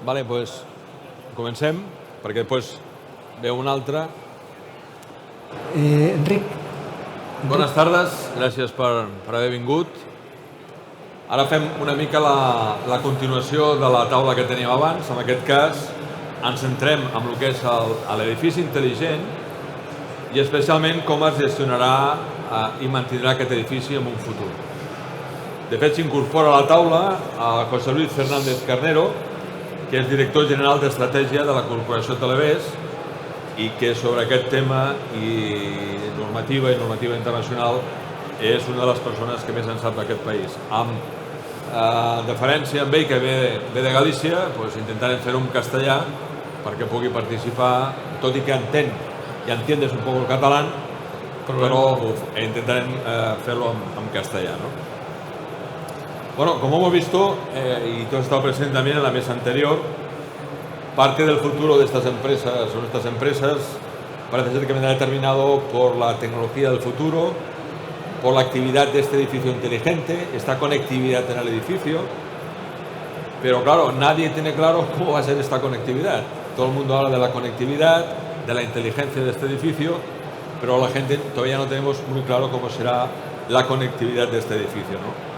Vale, doncs comencem, perquè després ve un altre. Enric. Bones tardes, gràcies per haver vingut. Ara fem una mica la continuació de la taula que teníem abans. En aquest cas, ens centrem en el que és l'edifici intel·ligent i especialment com es gestionarà i mantindrà aquest edifici en un futur. De fet, s'incorpora a la taula a José Luis Fernández Carnero, que és director general d'estratègia de la Corporació Televés i que sobre aquest tema i normativa internacional és una de les persones que més en sap d'aquest país. Amb deferència amb ell, que ve de Galícia, doncs intentarem fer-ho en castellà perquè pugui participar, tot i que entén y entiendes un poco el catalán, pero intentarem hacerlo en castellano. Bueno, como hemos visto, y tú has estado presente también en la mesa anterior, parte del futuro de estas empresas o nuestras empresas parece ser que vendrá determinado por la tecnología del futuro, por la actividad de este edificio inteligente, esta conectividad en el edificio, pero claro, nadie tiene claro cómo va a ser esta conectividad. Todo el mundo habla de la conectividad, de la inteligencia de este edificio, pero la gente todavía no tenemos muy claro cómo será la conectividad de este edificio, ¿no?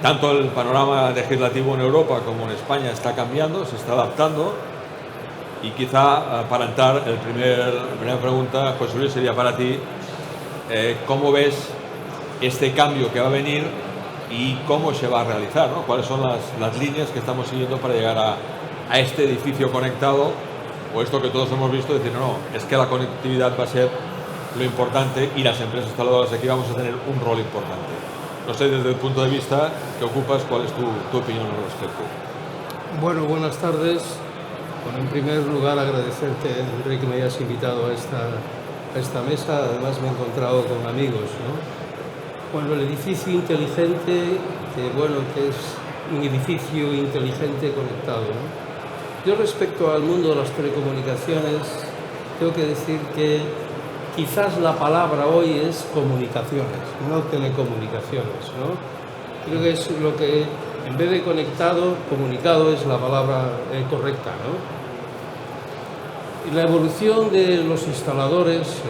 Tanto el panorama legislativo en Europa como en España está cambiando, se está adaptando, y quizá para entrar, la primera pregunta, José Luis, sería para ti, ¿cómo ves este cambio que va a venir y cómo se va a realizar, ¿no? ¿Cuáles son las líneas que estamos siguiendo para llegar a este edificio conectado? O esto que todos hemos visto, decir, no, es que la conectividad va a ser lo importante y las empresas instaladoras aquí vamos a tener un rol importante. No sé, desde el punto de vista que ocupas, ¿cuál es tu opinión al respecto? Bueno, buenas tardes. Bueno, en primer lugar, agradecerte, Enrique, que me hayas invitado a esta mesa. Además, me he encontrado con amigos, ¿no? Bueno, el edificio inteligente, que es un edificio inteligente conectado, ¿no? Yo, respecto al mundo de las telecomunicaciones, tengo que decir que quizás la palabra hoy es comunicaciones, no telecomunicaciones, ¿no? Creo que es lo que, en vez de conectado, comunicado es la palabra correcta, ¿no? Y la evolución de los instaladores,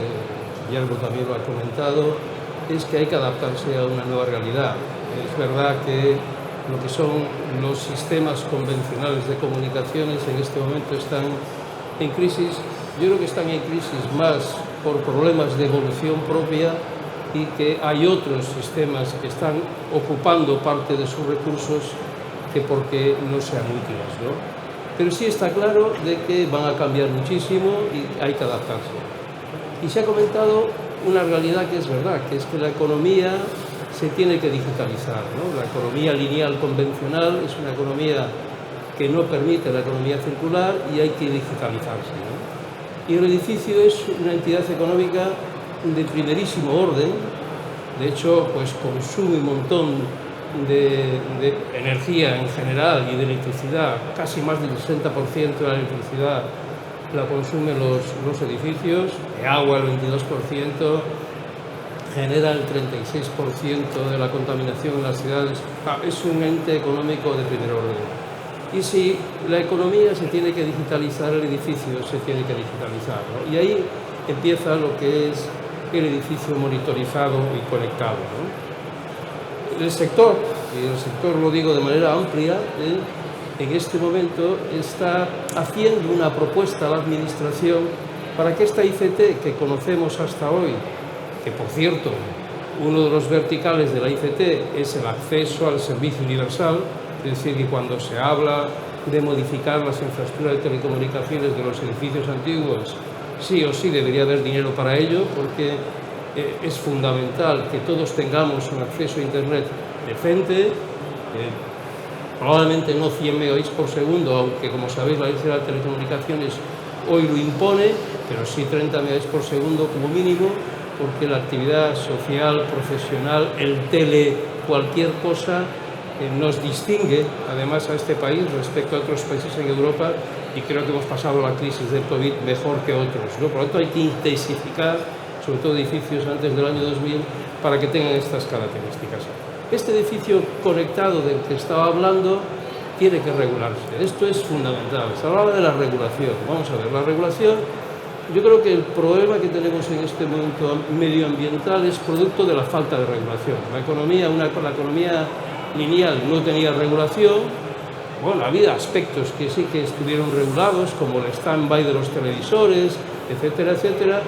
Guillermo también lo ha comentado, es que hay que adaptarse a una nueva realidad. Es verdad que lo que son los sistemas convencionales de comunicaciones en este momento están en crisis. Yo creo que están en crisis más por problemas de evolución propia y que hay otros sistemas que están ocupando parte de sus recursos que porque no sean útiles, ¿no? Pero sí está claro de que van a cambiar muchísimo y hay que adaptarse. Y se ha comentado una realidad que es verdad, que es que la economía se tiene que digitalizar, ¿no? La economía lineal convencional es una economía que no permite la economía circular y hay que digitalizarse, ¿no? Y el edificio es una entidad económica de primerísimo orden. De hecho, pues consume un montón de energía en general y de electricidad. Casi más del 60% de la electricidad la consumen los edificios, de agua el 22%, genera el 36% de la contaminación en las ciudades. Es un ente económico de primer orden. Y si la economía se tiene que digitalizar, el edificio se tiene que digitalizar, ¿no? Y ahí empieza lo que es el edificio monitorizado y conectado, ¿no? El sector, y el sector lo digo de manera amplia, en este momento está haciendo una propuesta a la Administración para que esta ICT que conocemos hasta hoy, que por cierto, uno de los verticales de la ICT es el acceso al servicio universal, es decir, que cuando se habla de modificar las infraestructuras de telecomunicaciones de los edificios antiguos, sí o sí debería haber dinero para ello, porque es fundamental que todos tengamos un acceso a Internet decente, probablemente no 100 megabits por segundo, aunque como sabéis la ley de las telecomunicaciones hoy lo impone, pero sí 30 megabits por segundo como mínimo, porque la actividad social, profesional, el cualquier cosa, nos distingue además a este país respecto a otros países en Europa, y creo que hemos pasado la crisis del COVID mejor que otros, ¿no? Por lo tanto, hay que intensificar, sobre todo edificios antes del año 2000, para que tengan estas características. Este edificio conectado del que estaba hablando tiene que regularse. Esto es fundamental. Se hablaba de la regulación. Vamos a ver, la regulación, yo creo que el problema que tenemos en este momento medioambiental es producto de la falta de regulación. La economía lineal no tenía regulación. Bueno, había aspectos que sí que estuvieron regulados, como el stand-by de los televisores, etcétera, etcétera.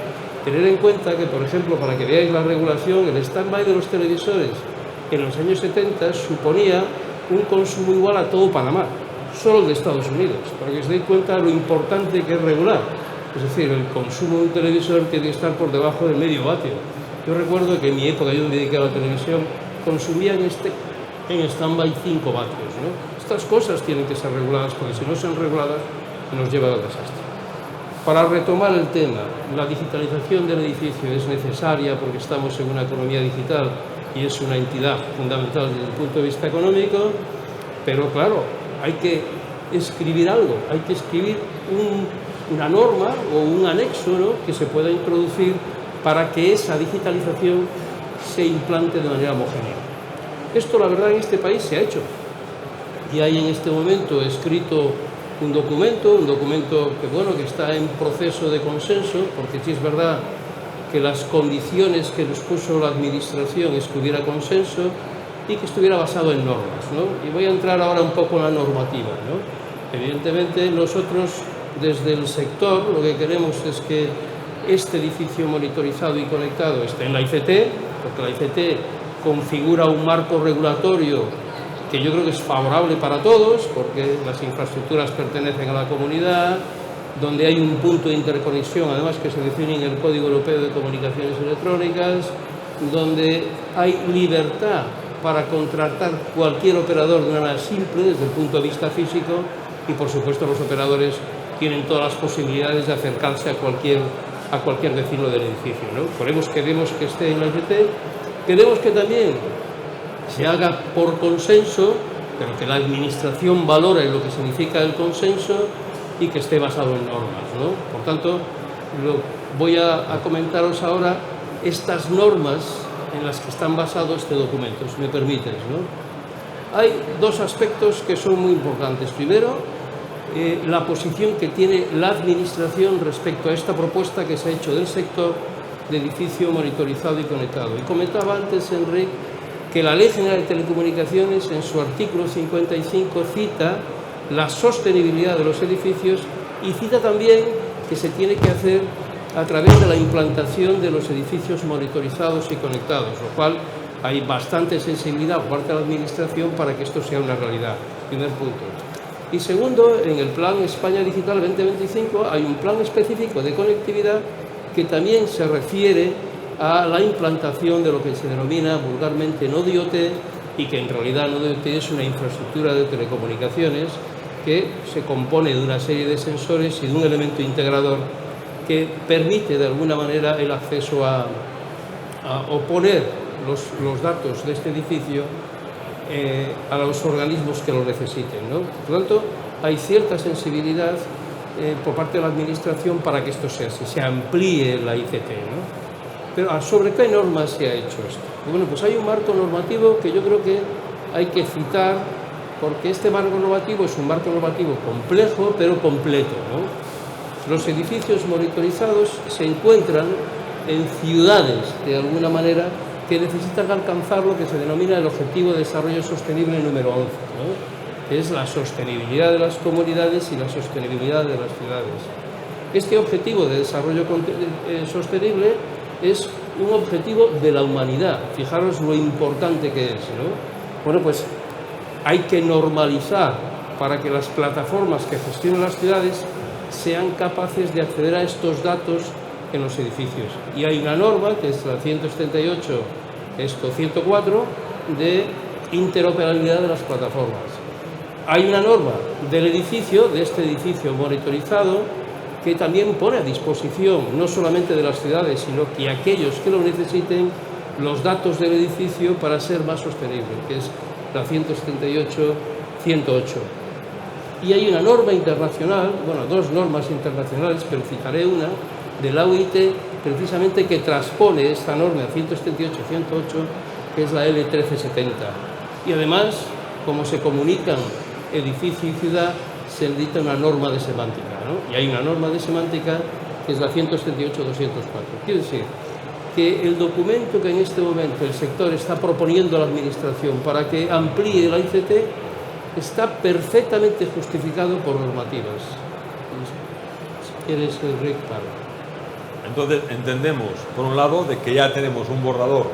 Tener en cuenta que, por ejemplo, para que veáis la regulación, el stand-by de los televisores en los años 70 suponía un consumo igual a todo Panamá, solo el de Estados Unidos, para que os deis cuenta de lo importante que es regular. Es decir, el consumo de un televisor tiene que estar por debajo del medio vatio. Yo recuerdo que en mi época, yo me dediqué a la televisión, consumían en stand-by 5 vatios, ¿no? Estas cosas tienen que ser reguladas, porque si no son reguladas nos lleva al desastre. Para retomar el tema, la digitalización del edificio es necesaria porque estamos en una economía digital y es una entidad fundamental desde el punto de vista económico, pero claro, hay que escribir algo, hay que escribir una norma o un anexo, ¿no?, que se pueda introducir para que esa digitalización se implante de manera homogénea. Esto, la verdad, en este país se ha hecho y hay en este momento escrito un documento que, bueno, que está en proceso de consenso, porque sí es verdad que las condiciones que nos puso la Administración es que hubiera consenso y que estuviera basado en normas, ¿no? Y voy a entrar ahora un poco en la normativa, ¿no? Evidentemente, nosotros, desde el sector, lo que queremos es que este edificio monitorizado y conectado esté en la ICT, porque la ICT configura un marco regulatorio que yo creo que es favorable para todos, porque las infraestructuras pertenecen a la comunidad, donde hay un punto de interconexión, además que se define en el Código Europeo de Comunicaciones Electrónicas, donde hay libertad para contratar cualquier operador de una manera simple desde el punto de vista físico y, por supuesto, los operadores tienen todas las posibilidades de acercarse a cualquier vecino del edificio, ¿no? Queremos que esté en la ICT, queremos que también se haga por consenso, pero que la Administración valore lo que significa el consenso y que esté basado en normas, ¿no? Por tanto, voy a comentaros ahora estas normas en las que están basados este documento, si me permites, ¿no? Hay dos aspectos que son muy importantes. Primero, la posición que tiene la Administración respecto a esta propuesta que se ha hecho del sector de edificio monitorizado y conectado. Y comentaba antes, Enrique, que la Ley General de Telecomunicaciones, en su artículo 55, cita la sostenibilidad de los edificios y cita también que se tiene que hacer a través de la implantación de los edificios monitorizados y conectados, lo cual hay bastante sensibilidad por parte de la Administración para que esto sea una realidad. Primer punto. Y segundo, en el Plan España Digital 2025 hay un plan específico de conectividad que también se refiere a la implantación de lo que se denomina vulgarmente Node IoT, y que en realidad Node IoT es una infraestructura de telecomunicaciones que se compone de una serie de sensores y de un elemento integrador que permite de alguna manera el acceso a oponer los datos de este edificio a los organismos que lo necesiten, ¿no? Por lo tanto, hay cierta sensibilidad por parte de la Administración para que esto sea así, se amplíe la ICT, ¿no? Pero ¿sobre qué normas se ha hecho esto? Bueno, pues hay un marco normativo que yo creo que hay que citar, porque este marco normativo es un marco normativo complejo, pero completo, ¿no? Los edificios monitorizados se encuentran en ciudades, de alguna manera, que necesitan alcanzar lo que se denomina el Objetivo de Desarrollo Sostenible número 11, ¿no?, que es la sostenibilidad de las comunidades y la sostenibilidad de las ciudades. Este Objetivo de Desarrollo Sostenible es un objetivo de la humanidad. Fijaros lo importante que es, ¿no? Bueno, pues hay que normalizar para que las plataformas que gestionan las ciudades sean capaces de acceder a estos datos en los edificios. Y hay una norma, que es la 178, 104, de interoperabilidad de las plataformas. Hay una norma del edificio, de este edificio monitorizado, que también pone a disposición no solamente de las ciudades, sino que aquellos que lo necesiten, los datos del edificio para ser más sostenible, que es la 178-108. Y hay una norma internacional, bueno, dos normas internacionales, pero citaré una, de la OIT, precisamente que transpone esta norma 178-108, que es la L1370. Y además, como se comunican edificio y ciudad se necesita una norma de semántica, ¿no? Y hay una norma de semántica que es la 178-204. Quiere decir que el documento que en este momento el sector está proponiendo a la Administración para que amplíe la ICT está perfectamente justificado por normativas. Si quieres, Enrique, para. Entonces, entendemos, por un lado, de que ya tenemos un borrador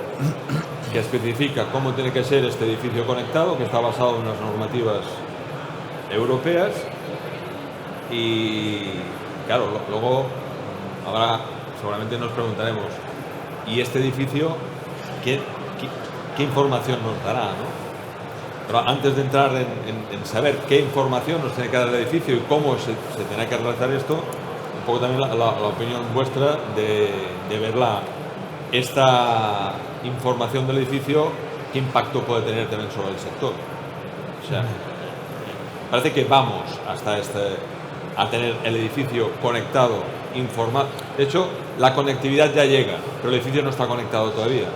que especifica cómo tiene que ser este edificio conectado, que está basado en unas normativas europeas, y claro, luego habrá, seguramente nos preguntaremos, ¿y este edificio qué información nos dará, ¿no? Pero antes de entrar en saber qué información nos tiene que dar el edificio y cómo se tiene que realizar esto, un poco también la opinión vuestra de ver esta información del edificio, qué impacto puede tener también sobre el sector. O sea, parece que vamos hasta a tener el edificio conectado, informado. De hecho, la conectividad ya llega, pero el edificio no está conectado todavía.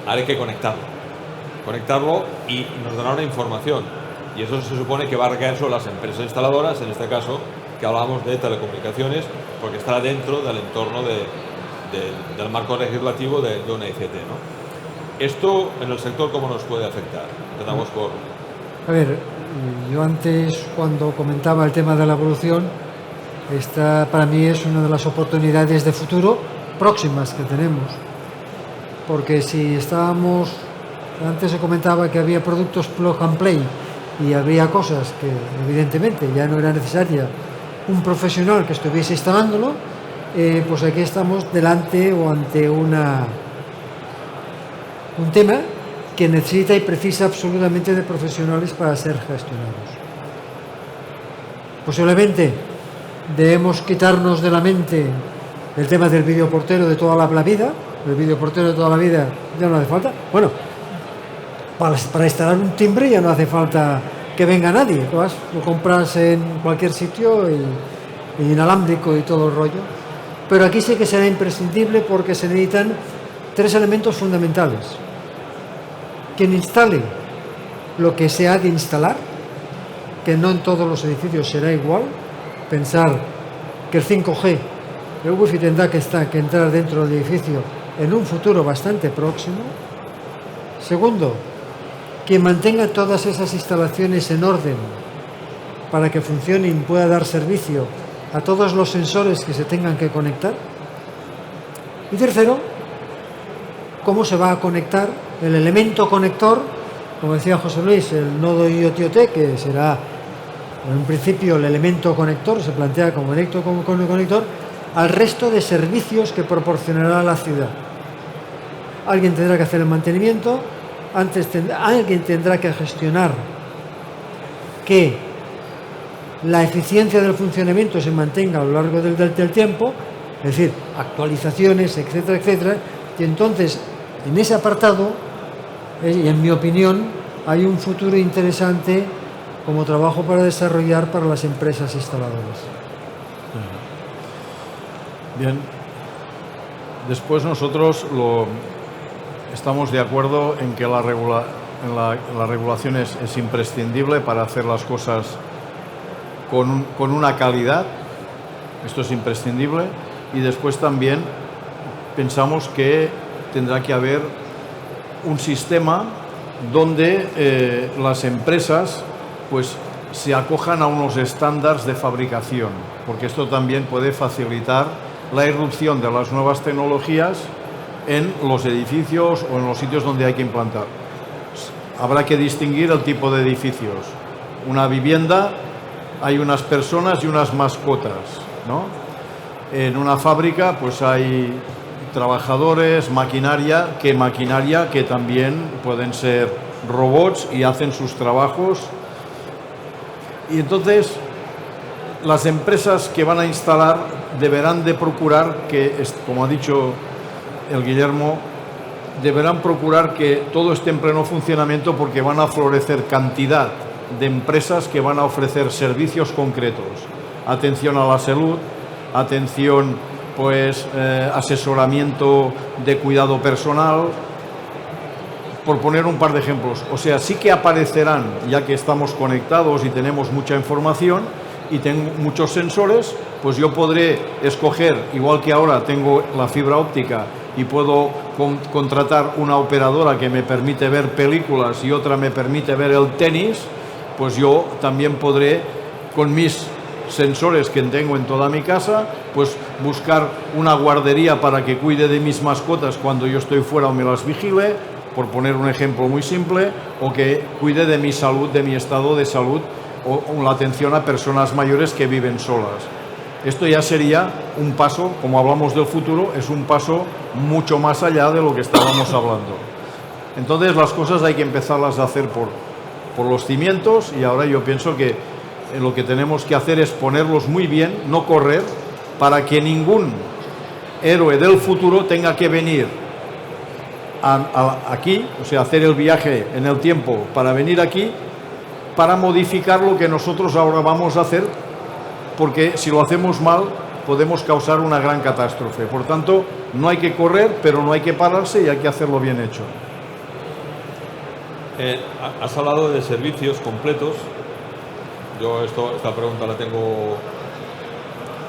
Ahora hay que conectarlo y nos dará una información. Y eso se supone que va a recaer sobre las empresas instaladoras, en este caso, que hablamos de telecomunicaciones, porque estará dentro del entorno del marco legislativo de una ICT, ¿no? Esto en el sector, ¿cómo nos puede afectar? Empezamos por... A ver, yo antes, cuando comentaba el tema de la evolución, esta para mí es una de las oportunidades de futuro próximas que tenemos. Porque si estábamos... Antes se comentaba que había productos plug and play y había cosas que evidentemente ya no era necesaria un profesional que estuviese instalándolo, pues aquí estamos delante o ante un tema que necesita y precisa absolutamente de profesionales para ser gestionados. Posiblemente debemos quitarnos de la mente el tema del videoportero de toda la vida. El videoportero de toda la vida ya no hace falta. Bueno, para instalar un timbre ya no hace falta que venga nadie. Lo compras en cualquier sitio y inalámbrico y todo el rollo. Pero aquí sí que será imprescindible porque se necesitan tres elementos fundamentales. Quien instale lo que se ha de instalar, que no en todos los edificios será igual. Pensar que el 5G, el wifi tendrá que entrar dentro del edificio en un futuro bastante próximo. Segundo, quien mantenga todas esas instalaciones en orden para que funcionen y pueda dar servicio a todos los sensores que se tengan que conectar. Y tercero, cómo se va a conectar el elemento conector, como decía José Luis, el nodo IoT, que será en un principio el elemento conector, se plantea como conector, al resto de servicios que proporcionará la ciudad. Alguien tendrá que hacer el mantenimiento, alguien tendrá que gestionar que la eficiencia del funcionamiento se mantenga a lo largo del tiempo, es decir, actualizaciones, etcétera, etcétera. Y entonces, en ese apartado, y en mi opinión, hay un futuro interesante como trabajo para desarrollar para las empresas instaladoras. Bien. Después nosotros estamos de acuerdo en que la regulación es imprescindible para hacer las cosas con una calidad. Esto es imprescindible. Y después también pensamos que tendrá que haber un sistema donde las empresas pues se acojan a unos estándares de fabricación, porque esto también puede facilitar la irrupción de las nuevas tecnologías en los edificios o en los sitios donde hay que implantar. Habrá que distinguir el tipo de edificios. Una vivienda, hay unas personas y unas mascotas, ¿no? En una fábrica pues hay trabajadores, maquinaria que también pueden ser robots y hacen sus trabajos. Y entonces las empresas que van a instalar deberán de procurar que, como ha dicho el Guillermo, deberán procurar que todo esté en pleno funcionamiento, porque van a florecer cantidad de empresas que van a ofrecer servicios concretos. Atención a la salud, atención, asesoramiento de cuidado personal, por poner un par de ejemplos. O sea, sí que aparecerán, ya que estamos conectados y tenemos mucha información y tengo muchos sensores, pues yo podré escoger, igual que ahora tengo la fibra óptica y puedo contratar una operadora que me permite ver películas y otra me permite ver el tenis, pues yo también podré, con mis sensores que tengo en toda mi casa, pues buscar una guardería para que cuide de mis mascotas cuando yo estoy fuera o me las vigile, por poner un ejemplo muy simple, o que cuide de mi salud, de mi estado de salud, o la atención a personas mayores que viven solas. Esto ya sería un paso, como hablamos del futuro, es un paso mucho más allá de lo que estábamos hablando. Entonces las cosas hay que empezarlas a hacer por los cimientos, y ahora yo pienso que lo que tenemos que hacer es ponerlos muy bien, no correr, para que ningún héroe del futuro tenga que venir aquí, o sea, hacer el viaje en el tiempo para venir aquí, para modificar lo que nosotros ahora vamos a hacer, porque si lo hacemos mal podemos causar una gran catástrofe. Por tanto, no hay que correr, pero no hay que pararse y hay que hacerlo bien hecho. Has hablado de servicios completos. Yo esta pregunta la tengo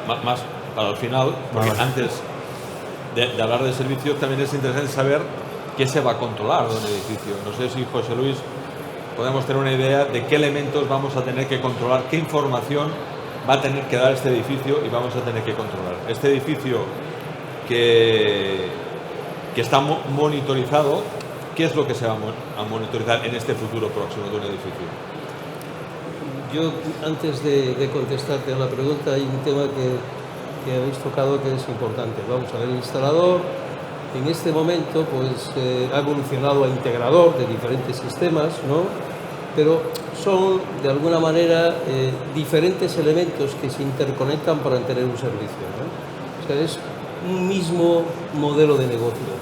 más para el final, porque antes de hablar de servicios también es interesante saber qué se va a controlar de un edificio. No sé si, José Luis, podemos tener una idea de qué elementos vamos a tener que controlar, qué información va a tener que dar este edificio y vamos a tener que controlar. Este edificio que está monitorizado, ¿qué es lo que se va a monitorizar en este futuro próximo de un edificio? Yo, antes de contestarte a la pregunta, hay un tema que habéis tocado que es importante. Vamos a ver, el instalador en este momento pues ha evolucionado a integrador de diferentes sistemas, ¿no? Pero son de alguna manera diferentes elementos que se interconectan para tener un servicio, ¿no? O sea, es un mismo modelo de negocio.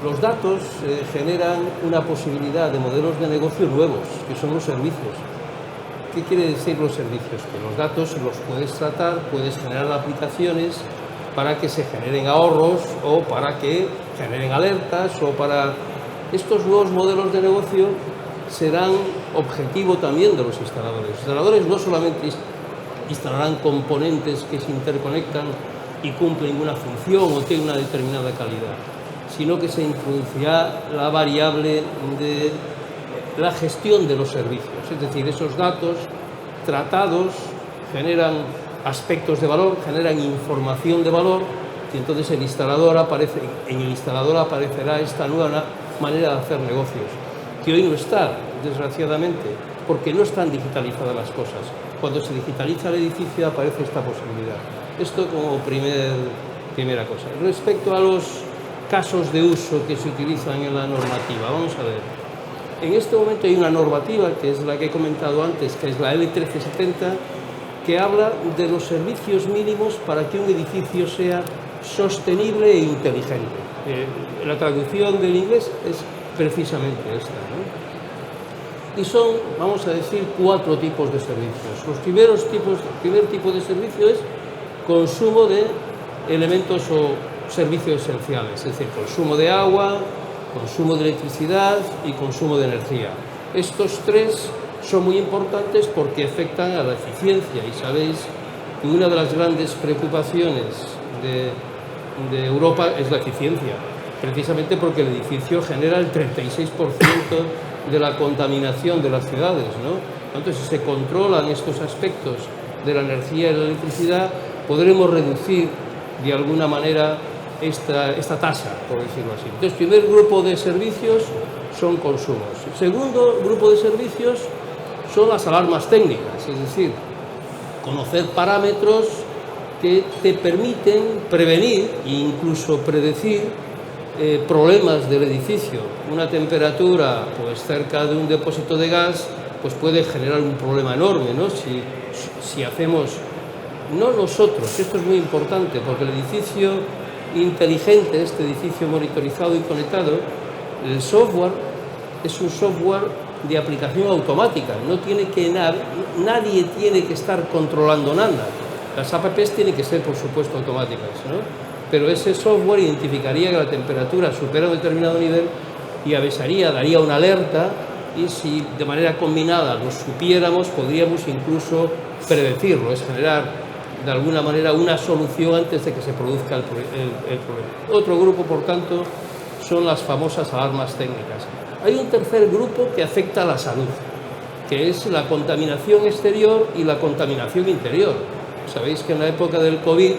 Los datos generan una posibilidad de modelos de negocio nuevos, que son los servicios. ¿Qué quiere decir los servicios? Que los datos los puedes tratar, puedes generar aplicaciones para que se generen ahorros o para que generen alertas o para... Estos nuevos modelos de negocio serán objetivo también de los instaladores. Los instaladores no solamente instalarán componentes que se interconectan y cumplen una función o tienen una determinada calidad, sino que se introducirá la variable de la gestión de los servicios. Es decir, esos datos tratados generan aspectos de valor, generan información de valor, y entonces en el instalador aparecerá esta nueva manera de hacer negocios, que hoy no está, desgraciadamente, porque no están digitalizadas las cosas. Cuando se digitaliza el edificio aparece esta posibilidad. Esto como primera cosa. Respecto a los casos de uso que se utilizan en la normativa, vamos a ver. En este momento hay una normativa, que es la que he comentado antes, que es la L1370, que habla de los servicios mínimos para que un edificio sea sostenible e inteligente. La traducción del inglés es precisamente esta, ¿no? Y son, vamos a decir, 4 tipos de servicios. El primer tipo de servicio es consumo de elementos o servicios esenciales, es decir, consumo de agua, consumo de electricidad y consumo de energía. Estos 3 son muy importantes porque afectan a la eficiencia, y sabéis que una de las grandes preocupaciones de Europa es la eficiencia, precisamente porque el edificio genera el 36% de la contaminación de las ciudades, ¿no? Entonces, si se controlan estos aspectos de la energía y la electricidad, podremos reducir de alguna manera esta tasa, por decirlo así. Entonces, el primer grupo de servicios son consumos. El segundo grupo de servicios son las alarmas técnicas, es decir, conocer parámetros que te permiten prevenir e incluso predecir problemas del edificio. Una temperatura pues cerca de un depósito de gas pues puede generar un problema enorme, ¿no? Si hacemos, no nosotros, esto es muy importante, porque el edificio inteligente, este edificio monitorizado y conectado, el software es un software de aplicación automática, nadie tiene que estar controlando nada. Las apps tienen que ser, por supuesto, automáticas, ¿no? Pero ese software identificaría que la temperatura supera un determinado nivel y avisaría, daría una alerta, y si de manera combinada lo supiéramos, podríamos incluso predecirlo, es generar de alguna manera una solución antes de que se produzca el problema. Otro grupo, por tanto, son las famosas alarmas técnicas. Hay un tercer grupo que afecta a la salud, que es la contaminación exterior y la contaminación interior. Sabéis que en la época del COVID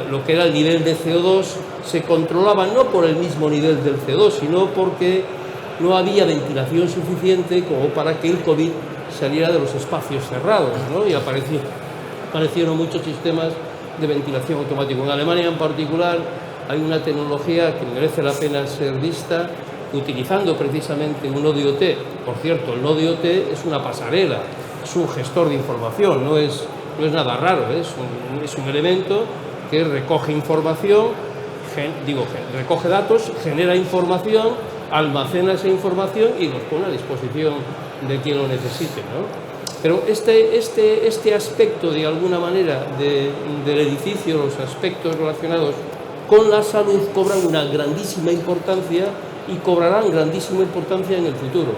lo que era el nivel de CO2 se controlaba no por el mismo nivel del CO2, sino porque no había ventilación suficiente como para que el COVID saliera de los espacios cerrados, ¿no? Y aparecieron muchos sistemas de ventilación automático. En Alemania en particular hay una tecnología que merece la pena ser vista, utilizando precisamente un nodo IoT. Por cierto, el nodo IoT es una pasarela, es un gestor de información, no es nada raro, es un elemento que recoge información, recoge datos, genera información, almacena esa información y los pone a disposición de quien lo necesite, ¿no? Pero este aspecto, de alguna manera, del edificio, los aspectos relacionados con la salud, cobran una grandísima importancia y cobrarán grandísima importancia en el futuro.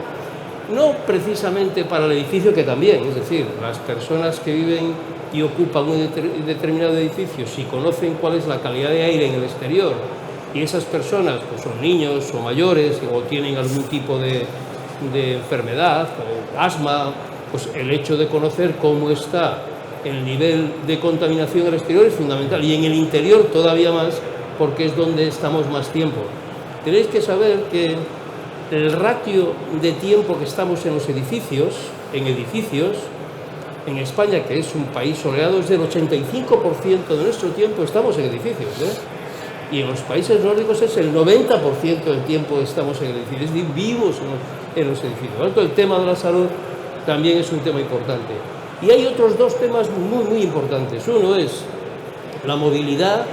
No precisamente para el edificio, que también, es decir, las personas que viven y ocupan un determinado edificio, si conocen cuál es la calidad de aire en el exterior, y esas personas pues, son niños o mayores o tienen algún tipo de enfermedad o asma, pues el hecho de conocer cómo está el nivel de contaminación en el exterior es fundamental, y en el interior todavía más, porque es donde estamos más tiempo. Tenéis que saber que el ratio de tiempo que estamos en los edificios, en España, que es un país soleado, es del 85% de nuestro tiempo estamos en edificios, y en los países nórdicos es el 90% del tiempo estamos en edificios, es decir, vivimos en los edificios. Por lo tanto, el tema de la salud también es un tema importante. Y hay otros dos temas muy, muy importantes. Uno es la movilidad.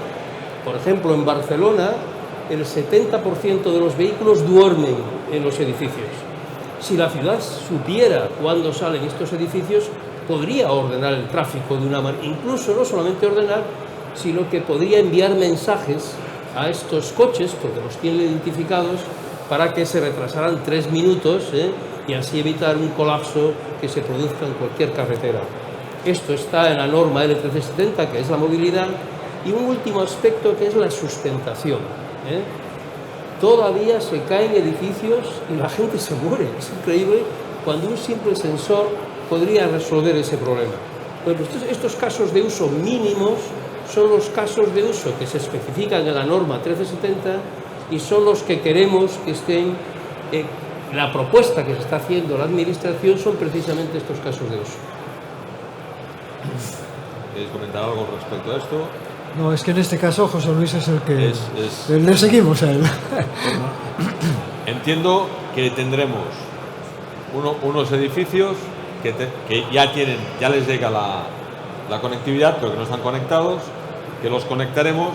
Por ejemplo, en Barcelona, el 70% de los vehículos duermen en los edificios. Si la ciudad supiera cuándo salen estos edificios, podría ordenar el tráfico de una manera, incluso no solamente ordenar, sino que podría enviar mensajes a estos coches, porque los tienen identificados, para que se retrasaran 3 minutos y así evitar un colapso que se produzca en cualquier carretera. Esto está en la norma L1370, que es la movilidad, y un último aspecto que es la sustentación. Todavía se caen edificios y la gente se muere. Es increíble cuando un simple sensor podría resolver ese problema. Bueno, pues estos casos de uso mínimos son los casos de uso que se especifican en la norma 1370 y son los que queremos que estén. La propuesta que se está haciendo la Administración son precisamente estos casos de uso. ¿Queréis comentar algo respecto a esto? No, es que en este caso José Luis es el que... Le seguimos a él. Entiendo que tendremos unos edificios que ya les llega la conectividad, pero que no están conectados, que los conectaremos,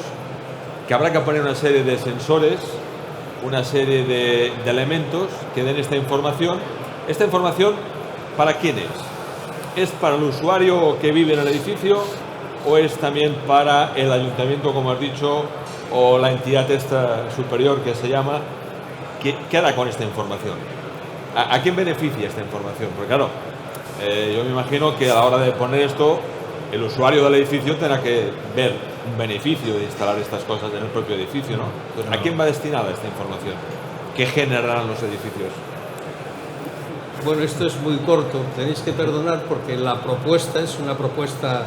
que habrá que poner una serie de sensores, una serie de elementos que den esta información. ¿Esta información para quién es? ¿Es para el usuario que vive en el edificio o es también para el ayuntamiento, como has dicho, o la entidad esta superior que se llama? ¿Qué hará con esta información? ¿A quién beneficia esta información? Porque claro, yo me imagino que a la hora de poner esto, el usuario del edificio tendrá que ver un beneficio de instalar estas cosas en el propio edificio, ¿no? Entonces, ¿a quién va destinada esta información? ¿Qué generarán los edificios? Bueno, esto es muy corto, tenéis que perdonar porque la propuesta es una propuesta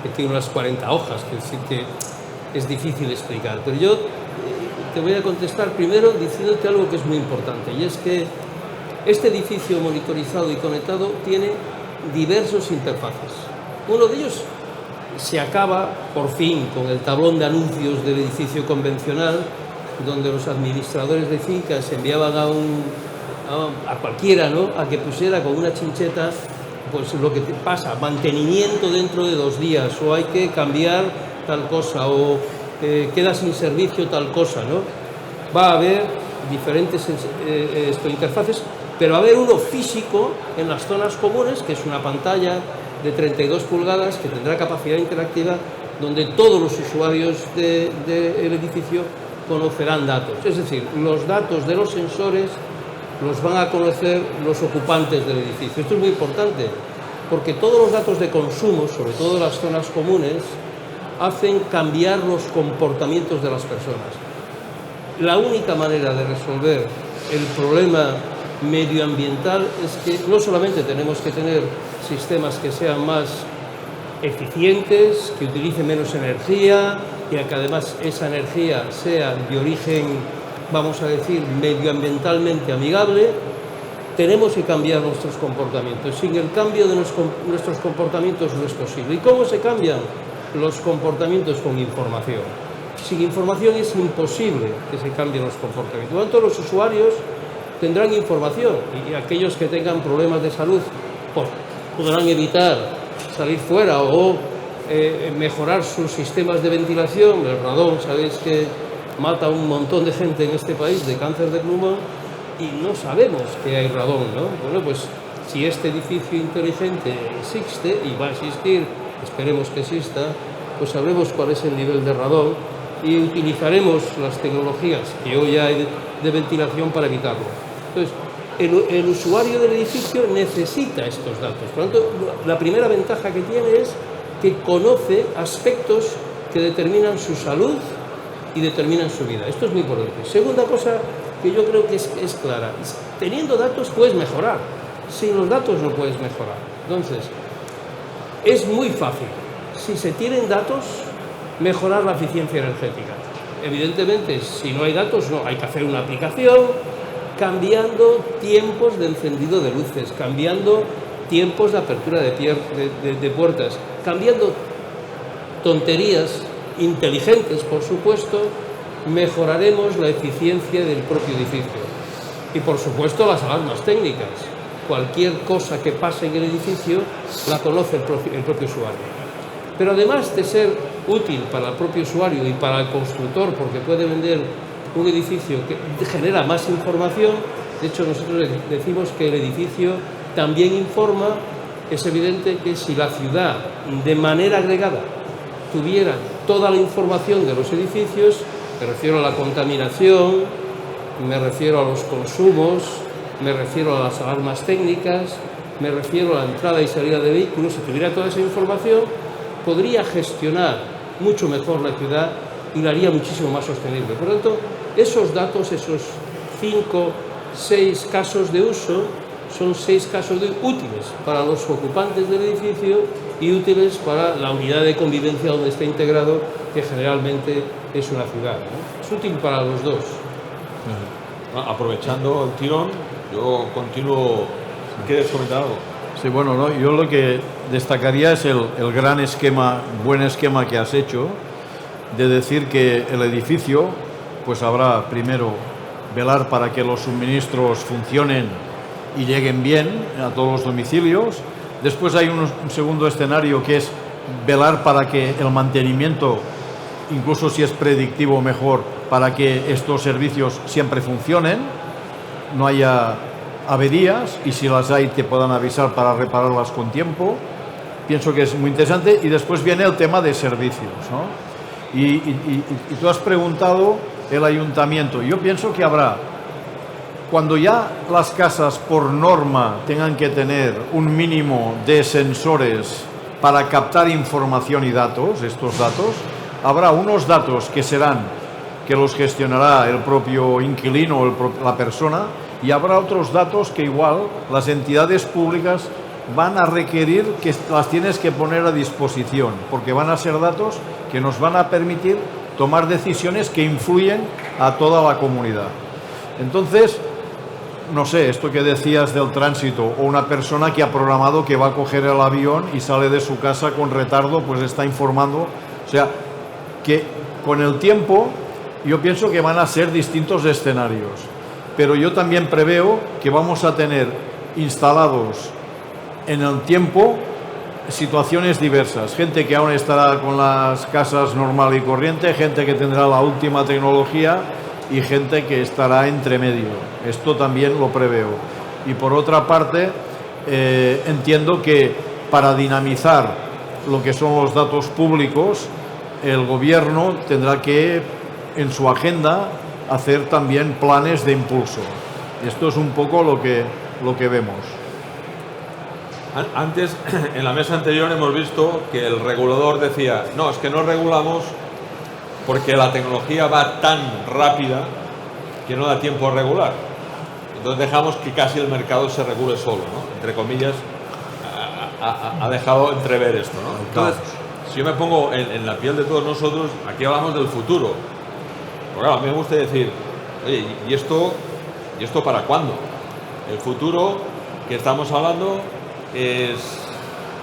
que tiene unas 40 hojas, que es difícil explicar. Pero yo te voy a contestar primero diciéndote algo que es muy importante, y es que este edificio monitorizado y conectado tiene diversos interfaces. Uno de ellos se acaba, por fin, con el tablón de anuncios del edificio convencional, donde los administradores de fincas enviaban a cualquiera, ¿no?, a que pusiera con una chincheta pues lo que te pasa, mantenimiento dentro de 2 días, o hay que cambiar tal cosa, o queda sin servicio tal cosa, ¿no? Va a haber diferentes interfaces, pero va a haber uno físico en las zonas comunes, que es una pantalla de 32 pulgadas que tendrá capacidad interactiva, donde todos los usuarios del edificio conocerán datos. Es decir, los datos de los sensores los van a conocer los ocupantes del edificio. Esto es muy importante, porque todos los datos de consumo, sobre todo en las zonas comunes, hacen cambiar los comportamientos de las personas. La única manera de resolver el problema medioambiental es que no solamente tenemos que tener sistemas que sean más eficientes, que utilicen menos energía y que además esa energía sea de origen, vamos a decir, medioambientalmente amigable, tenemos que cambiar nuestros comportamientos. Sin el cambio de nuestros comportamientos no es posible. ¿Y cómo se cambian los comportamientos? Con información. Sin información es imposible que se cambien los comportamientos. Por lo tanto, los usuarios tendrán información y aquellos que tengan problemas de salud pues, podrán evitar salir fuera o mejorar sus sistemas de ventilación. El radón, sabéis que mata a un montón de gente en este país de cáncer de pulmón y no sabemos que hay radón, ¿no? Bueno, pues si este edificio inteligente existe y va a existir, esperemos que exista, pues sabremos cuál es el nivel de radón y utilizaremos las tecnologías que hoy hay de ventilación para evitarlo. Entonces, el usuario del edificio necesita estos datos. Por lo tanto, la primera ventaja que tiene es que conoce aspectos que determinan su salud y determinan su vida. Esto es muy importante. Segunda cosa que yo creo que es clara. Teniendo datos puedes mejorar. Sin los datos no puedes mejorar. Entonces, es muy fácil, si se tienen datos, mejorar la eficiencia energética. Evidentemente, si no hay datos, no. Hay que hacer una aplicación cambiando tiempos de encendido de luces, cambiando tiempos de apertura de puertas, cambiando tonterías inteligentes, por supuesto, mejoraremos la eficiencia del propio edificio. Y, por supuesto, las alarmas técnicas. Cualquier cosa que pase en el edificio la conoce el propio usuario. Pero además de ser útil para el propio usuario y para el constructor, porque puede vender un edificio que genera más información, de hecho nosotros decimos que el edificio también informa. Es evidente que si la ciudad de manera agregada tuviera toda la información de los edificios, me refiero a la contaminación, me refiero a los consumos, me refiero a las alarmas técnicas, me refiero a la entrada y salida de vehículos, si tuviera toda esa información, podría gestionar mucho mejor la ciudad y la haría muchísimo más sostenible. Por lo tanto, esos datos, esos 5, 6 casos de uso, son 6 casos útiles para los ocupantes del edificio y útiles para la unidad de convivencia donde está integrado, que generalmente es una ciudad, ¿no? Es útil para los dos. Aprovechando el tirón, yo continúo. ¿Quieres comentar algo? Sí, bueno, ¿no? Yo lo que destacaría es el gran esquema, buen esquema que has hecho, de decir que el edificio, pues habrá primero velar para que los suministros funcionen y lleguen bien a todos los domicilios. Después hay un segundo escenario que es velar para que el mantenimiento, incluso si es predictivo, mejor, para que estos servicios siempre funcionen, no haya averías y si las hay te puedan avisar para repararlas con tiempo. Pienso que es muy interesante. Y después viene el tema de servicios, ¿no? Y tú has preguntado el ayuntamiento. Yo pienso que habrá, cuando ya las casas por norma tengan que tener un mínimo de sensores para captar información y datos, estos datos, habrá unos datos que serán, que los gestionará el propio inquilino o la persona, y habrá otros datos que igual las entidades públicas van a requerir que las tienes que poner a disposición, porque van a ser datos que nos van a permitir tomar decisiones que influyen a toda la comunidad. Entonces, no sé, esto que decías del tránsito, o una persona que ha programado que va a coger el avión y sale de su casa con retardo, pues está informando. O sea, que con el tiempo yo pienso que van a ser distintos escenarios, pero yo también preveo que vamos a tener instalados en el tiempo situaciones diversas, gente que aún estará con las casas normal y corriente, gente que tendrá la última tecnología y gente que estará entre medio. Esto también lo preveo. Y por otra parte, entiendo que para dinamizar lo que son los datos públicos, el gobierno tendrá que en su agenda hacer también planes de impulso. Esto es un poco lo que vemos. Antes, en la mesa anterior hemos visto que el regulador decía, no, es que no regulamos porque la tecnología va tan rápida que no da tiempo a regular. Entonces dejamos que casi el mercado se regule solo, ¿no? Entre comillas, ha dejado entrever esto, ¿no? Entonces, si yo me pongo en la piel de todos nosotros, aquí hablamos del futuro. Porque claro, a mí me gusta decir, oye, ¿y esto para cuándo? El futuro que estamos hablando es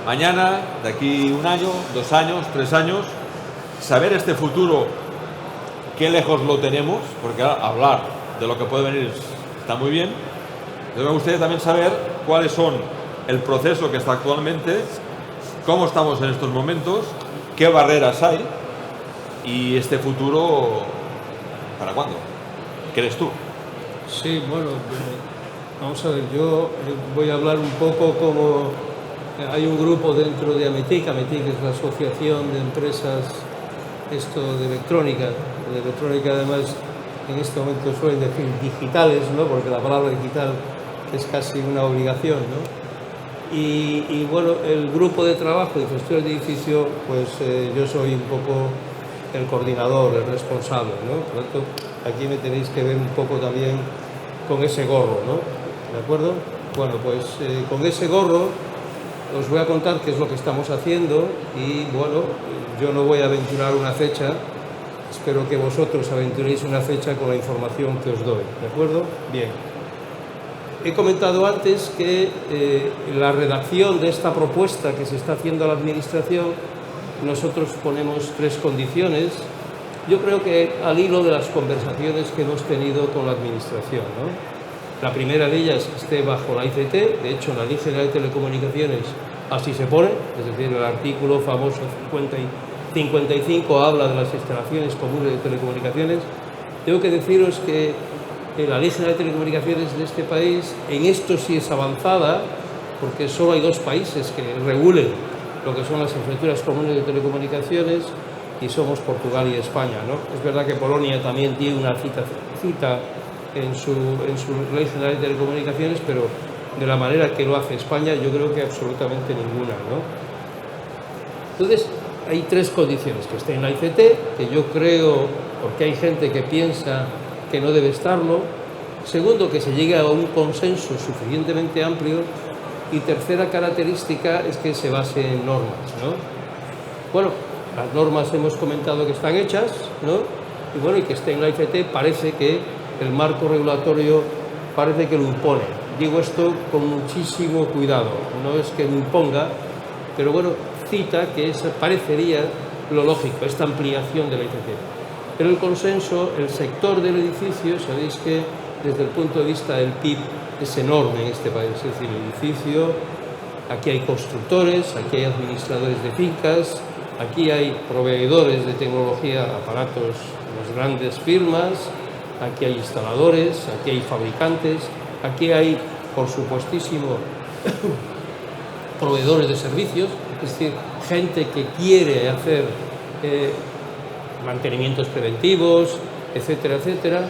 mañana, de aquí 1 año, 2 años, 3 años. Saber este futuro, qué lejos lo tenemos, porque hablar de lo que puede venir está muy bien. Entonces me gustaría también saber cuáles son el proceso que está actualmente, cómo estamos en estos momentos, qué barreras hay y este futuro, ¿para cuándo? ¿Crees tú? Sí, bueno, vamos a ver, yo voy a hablar un poco como hay un grupo dentro de AMETIC. AMETIC es la asociación de empresas de electrónica además en este momento suelen decir digitales, ¿no? Porque la palabra digital es casi una obligación, ¿no? Y bueno, el grupo de trabajo de gestión de edificio, pues yo soy un poco el coordinador, el responsable, ¿no? Por lo tanto, aquí me tenéis que ver un poco también con ese gorro, ¿no? ¿De acuerdo? Bueno, pues con ese gorro os voy a contar qué es lo que estamos haciendo y bueno, yo no voy a aventurar una fecha, espero que vosotros aventuréis una fecha con la información que os doy, ¿de acuerdo? Bien. He comentado antes que la redacción de esta propuesta que se está haciendo a la Administración, nosotros ponemos 3 condiciones. Yo creo que al hilo de las conversaciones que hemos tenido con la Administración, ¿no? La primera de ellas esté bajo la ICT, de hecho en la Ley General de Telecomunicaciones así se pone, es decir, el artículo famoso 55 habla de las instalaciones comunes de telecomunicaciones. Tengo que deciros que la Ley General de Telecomunicaciones de este país en esto sí es avanzada, porque solo hay 2 países que regulen lo que son las infraestructuras comunes de telecomunicaciones y somos Portugal y España, ¿no? Es verdad que Polonia también tiene una cita en su Ley General de Telecomunicaciones, pero de la manera que lo hace España yo creo que absolutamente ninguna, ¿no? Entonces hay 3 condiciones: que esté en la ICT, que yo creo, porque hay gente que piensa que no debe estarlo; segundo, que se llegue a un consenso suficientemente amplio; y tercera característica es que se base en normas, ¿no? Bueno, las normas hemos comentado que están hechas, ¿no? Y bueno, y que esté en la ICT parece que el marco regulatorio parece que lo impone. Digo esto con muchísimo cuidado, no es que lo imponga, pero bueno, cita que parecería lo lógico, esta ampliación de la ICT. Pero el consenso, el sector del edificio, sabéis que desde el punto de vista del PIB es enorme en este país, es decir, el edificio, aquí hay constructores, aquí hay administradores de fincas, aquí hay proveedores de tecnología, aparatos, las grandes firmas, aquí hay instaladores, aquí hay fabricantes, aquí hay, por supuestísimo, proveedores de servicios, es decir, gente que quiere hacer mantenimientos preventivos, etcétera, etcétera.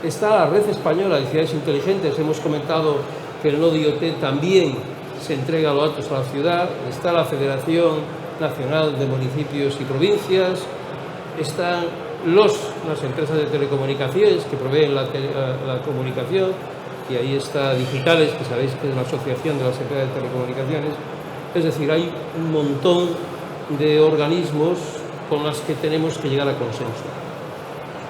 Está la Red Española de Ciudades Inteligentes, hemos comentado que el nodo IoT también se entrega los datos a la ciudad, está la Federación Nacional de Municipios y Provincias, están las empresas de telecomunicaciones que proveen la comunicación, y ahí está Digitales, que sabéis que es la asociación de las empresas de telecomunicaciones. Es decir, hay un montón de organismos con los que tenemos que llegar a consenso.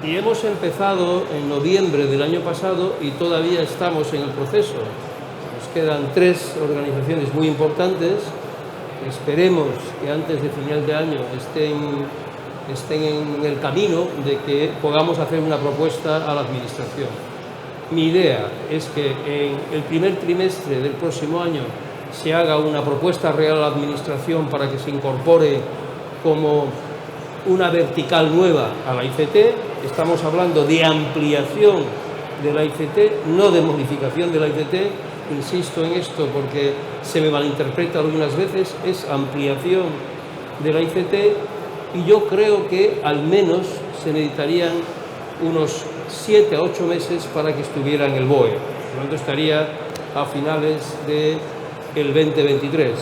Y hemos empezado en noviembre del año pasado y todavía estamos en el proceso. Nos quedan 3 organizaciones muy importantes. Esperemos que antes de final de año estén en el camino de que podamos hacer una propuesta a la Administración. Mi idea es que en el primer trimestre del próximo año se haga una propuesta real a la Administración para que se incorpore como una vertical nueva a la ICT. Estamos hablando de ampliación de la ICT, no de modificación de la ICT. Insisto en esto porque se me malinterpreta algunas veces, es ampliación de la ICT, y yo creo que al menos se necesitarían unos 7 a 8 meses para que estuviera en el BOE. Por lo tanto, estaría a finales del 2023,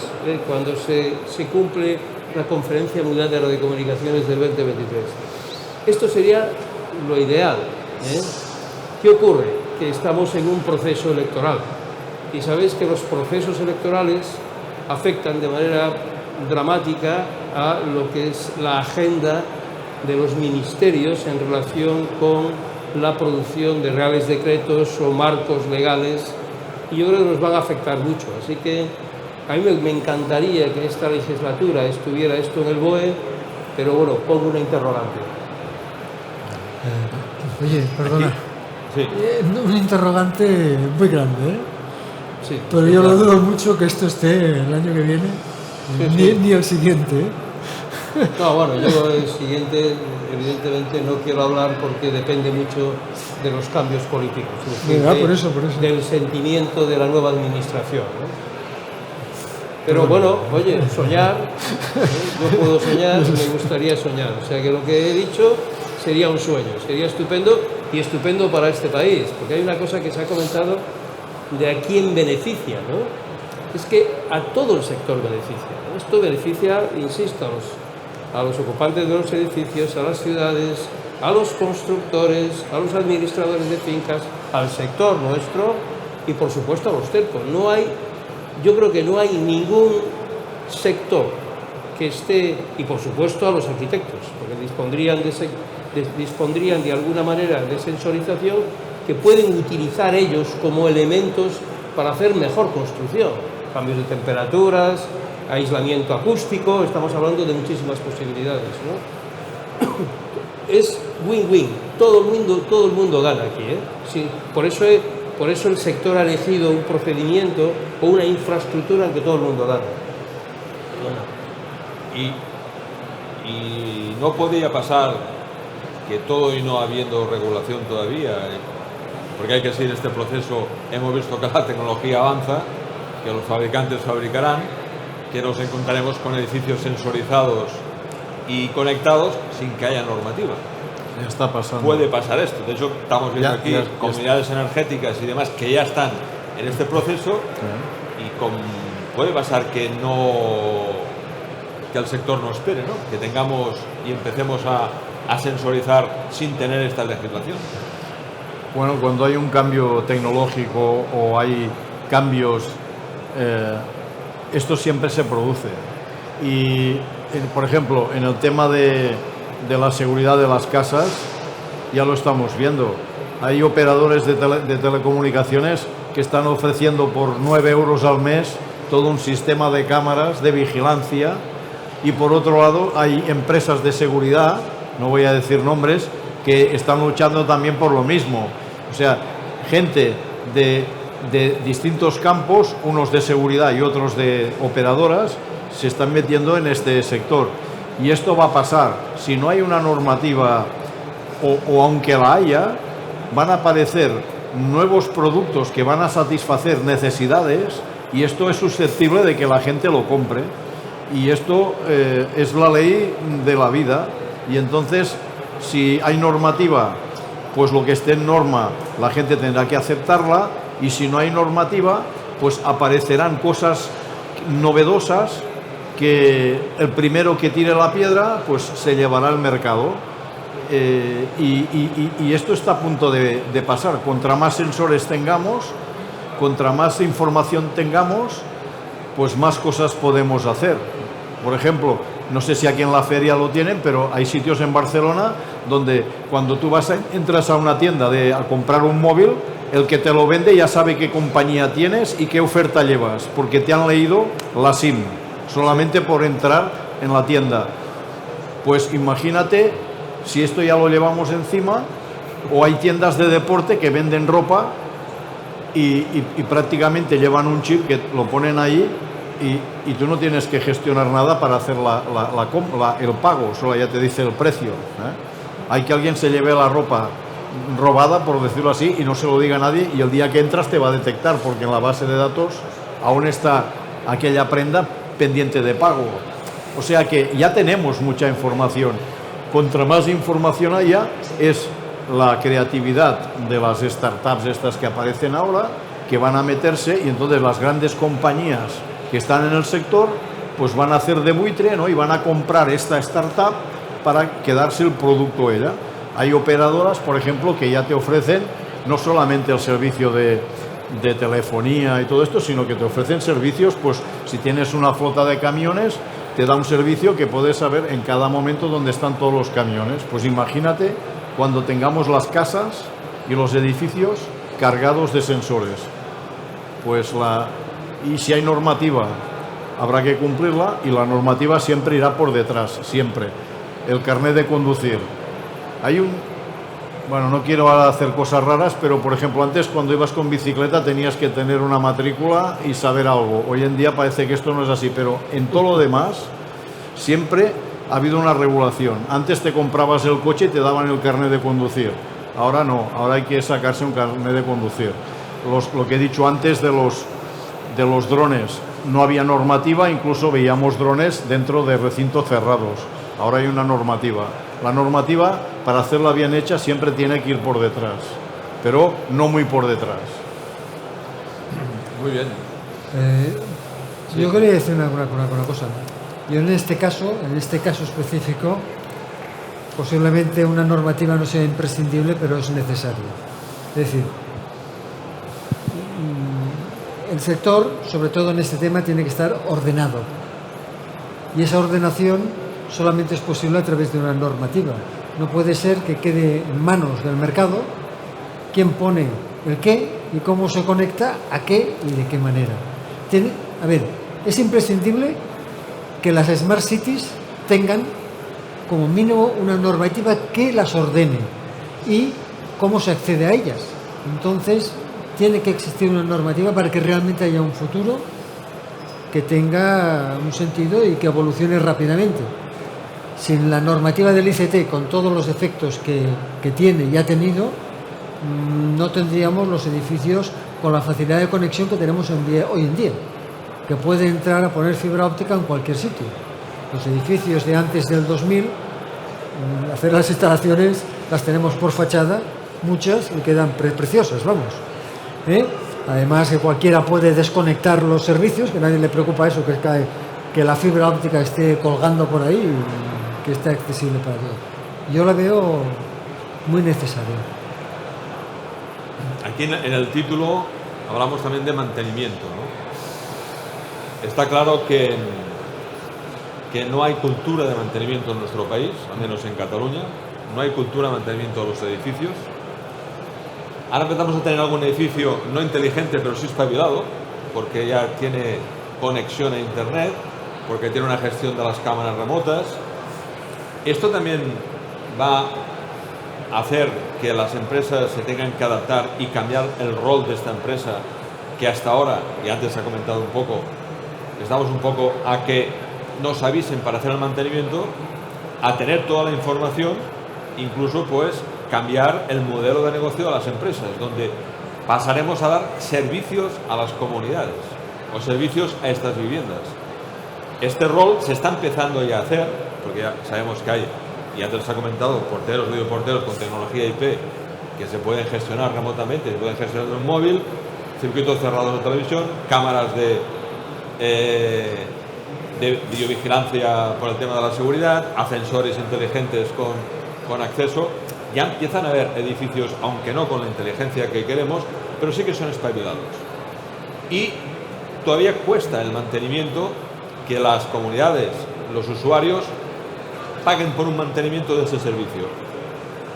cuando se cumple la Conferencia Mundial de Radiocomunicaciones del 2023. Esto sería lo ideal. ¿Qué ocurre? Que estamos en un proceso electoral y sabéis que los procesos electorales afectan de manera dramática a lo que es la agenda de los ministerios en relación con la producción de reales decretos o marcos legales, y yo creo que nos van a afectar mucho. Así que a mí me encantaría que esta legislatura estuviera esto en el BOE, pero bueno, pongo una interrogante. Oye, perdona. Sí. Un interrogante muy grande, ¿eh? Sí, Pero sí, yo claro. lo dudo mucho que esto esté el año que viene, ni el siguiente, ¿eh? No, bueno, yo el siguiente, evidentemente, no quiero hablar porque depende mucho de los cambios políticos, es decir, Por eso. del sentimiento de la nueva administración, ¿no? Pero bueno, oye, soñar, yo puedo soñar, me gustaría soñar. O sea que lo que he dicho sería un sueño, sería estupendo y estupendo para este país, porque hay una cosa que se ha comentado de a quién beneficia, ¿no? Es que a todo el sector beneficia, ¿no? Esto beneficia, insisto, a los ocupantes de los edificios, a las ciudades, a los constructores, a los administradores de fincas, al sector nuestro y por supuesto a los telcos. Yo creo que no hay ningún sector que esté, y por supuesto a los arquitectos, porque dispondrían de alguna manera de sensorización que pueden utilizar ellos como elementos para hacer mejor construcción. Cambios de temperaturas, aislamiento acústico, estamos hablando de muchísimas posibilidades, ¿no? Es win-win, todo el mundo gana aquí, ¿eh? Sí, por eso el sector ha elegido un procedimiento o una infraestructura en que todo el mundo gana. Y no podía pasar que todo y no habiendo regulación todavía, porque hay que seguir este proceso, hemos visto que la tecnología avanza, que los fabricantes fabricarán, que nos encontraremos con edificios sensorizados y conectados sin que haya normativa. Ya está pasando. Puede pasar esto. De hecho, estamos viendo aquí ya comunidades energéticas y demás que ya están en este proceso y puede pasar que el sector no espere, ¿no? Que tengamos y empecemos a sensorizar sin tener esta legislación. Bueno, cuando hay un cambio tecnológico o hay cambios, esto siempre se produce. Y, por ejemplo, en el tema de la seguridad de las casas, ya lo estamos viendo. Hay operadores de telecomunicaciones que están ofreciendo por 9 euros al mes todo un sistema de cámaras de vigilancia, y por otro lado hay empresas de seguridad, no voy a decir nombres, que están luchando también por lo mismo. O sea, gente de distintos campos, unos de seguridad y otros de operadoras, se están metiendo en este sector. Y esto va a pasar. Si no hay una normativa, o aunque la haya, van a aparecer nuevos productos que van a satisfacer necesidades, y esto es susceptible de que la gente lo compre. Y esto es la ley de la vida. Y entonces, si hay normativa, pues lo que esté en norma, la gente tendrá que aceptarla, y si no hay normativa, pues aparecerán cosas novedosas que el primero que tire la piedra, pues se llevará al mercado. Y esto está a punto de pasar. Contra más sensores tengamos, contra más información tengamos, pues más cosas podemos hacer. Por ejemplo, no sé si aquí en la feria lo tienen, pero hay sitios en Barcelona donde cuando tú entras a una tienda a comprar un móvil, el que te lo vende ya sabe qué compañía tienes y qué oferta llevas, porque te han leído la SIM, solamente por entrar en la tienda. Pues imagínate si esto ya lo llevamos encima, o hay tiendas de deporte que venden ropa y prácticamente llevan un chip que lo ponen ahí, y tú no tienes que gestionar nada para hacer el pago, solo ya te dice el precio, ¿eh? Hay que alguien se lleve la ropa robada, por decirlo así, y no se lo diga a nadie, y el día que entras te va a detectar, porque en la base de datos aún está aquella prenda pendiente de pago. O sea que ya tenemos mucha información. Contra más información haya, es la creatividad de las startups estas que aparecen ahora, que van a meterse, y entonces las grandes compañías que están en el sector pues van a hacer de buitre, ¿no? Y van a comprar esta startup para quedarse el producto ella. Hay operadoras, por ejemplo, que ya te ofrecen no solamente el servicio de telefonía y todo esto, sino que te ofrecen servicios, pues si tienes una flota de camiones, te da un servicio que puedes saber en cada momento dónde están todos los camiones. Pues imagínate cuando tengamos las casas y los edificios cargados de sensores. Pues y si hay normativa, habrá que cumplirla, y la normativa siempre irá por detrás, siempre. El carnet de conducir. Bueno, no quiero hacer cosas raras, pero por ejemplo, antes cuando ibas con bicicleta tenías que tener una matrícula y saber algo. Hoy en día parece que esto no es así, pero en todo lo demás siempre ha habido una regulación. Antes te comprabas el coche y te daban el carnet de conducir. Ahora no, ahora hay que sacarse un carnet de conducir. Lo que he dicho antes de los drones, no había normativa, incluso veíamos drones dentro de recintos cerrados. Ahora hay una normativa. La normativa, para hacerla bien hecha, siempre tiene que ir por detrás, pero no muy por detrás. Muy bien. Yo quería decir una cosa. Yo en este caso específico, posiblemente una normativa no sea imprescindible, pero es necesario. Es decir, el sector, sobre todo en este tema, tiene que estar ordenado. Y esa ordenación solamente es posible a través de una normativa. No puede ser que quede en manos del mercado quién pone el qué y cómo se conecta a qué y de qué manera. Es imprescindible que las Smart Cities tengan como mínimo una normativa que las ordene y cómo se accede a ellas. Entonces, tiene que existir una normativa para que realmente haya un futuro que tenga un sentido y que evolucione rápidamente. Sin la normativa del ICT, con todos los efectos que tiene y ha tenido, no tendríamos los edificios con la facilidad de conexión que tenemos hoy en día, que puede entrar a poner fibra óptica en cualquier sitio. Los edificios de antes del 2000, hacer las instalaciones, las tenemos por fachada, muchas, y quedan preciosas, vamos. Además que cualquiera puede desconectar los servicios, que a nadie le preocupa eso, que la fibra óptica esté colgando por ahí, que esté accesible para todos. Yo la veo muy necesaria. Aquí en el título hablamos también de mantenimiento, ¿no? Está claro que no hay cultura de mantenimiento en nuestro país, al menos en Cataluña. No hay cultura de mantenimiento de los edificios. Ahora empezamos a tener algún edificio no inteligente, pero sí espabilado, porque ya tiene conexión a internet, porque tiene una gestión de las cámaras remotas. Esto también va a hacer que las empresas se tengan que adaptar y cambiar el rol de esta empresa, que hasta ahora, y antes se ha comentado un poco, estamos un poco a que nos avisen para hacer el mantenimiento, a tener toda la información, incluso pues cambiar el modelo de negocio de las empresas, donde pasaremos a dar servicios a las comunidades o servicios a estas viviendas. Este rol se está empezando ya a hacer, porque ya sabemos que hay, y antes se ha comentado, porteros, videoporteros con tecnología IP que se pueden gestionar remotamente, se pueden gestionar de un móvil, circuitos cerrados de televisión, cámaras de videovigilancia por el tema de la seguridad, ascensores inteligentes con acceso. Ya empiezan a haber edificios, aunque no con la inteligencia que queremos, pero sí que son espabilados. Y todavía cuesta el mantenimiento, que las comunidades, los usuarios, paguen por un mantenimiento de ese servicio.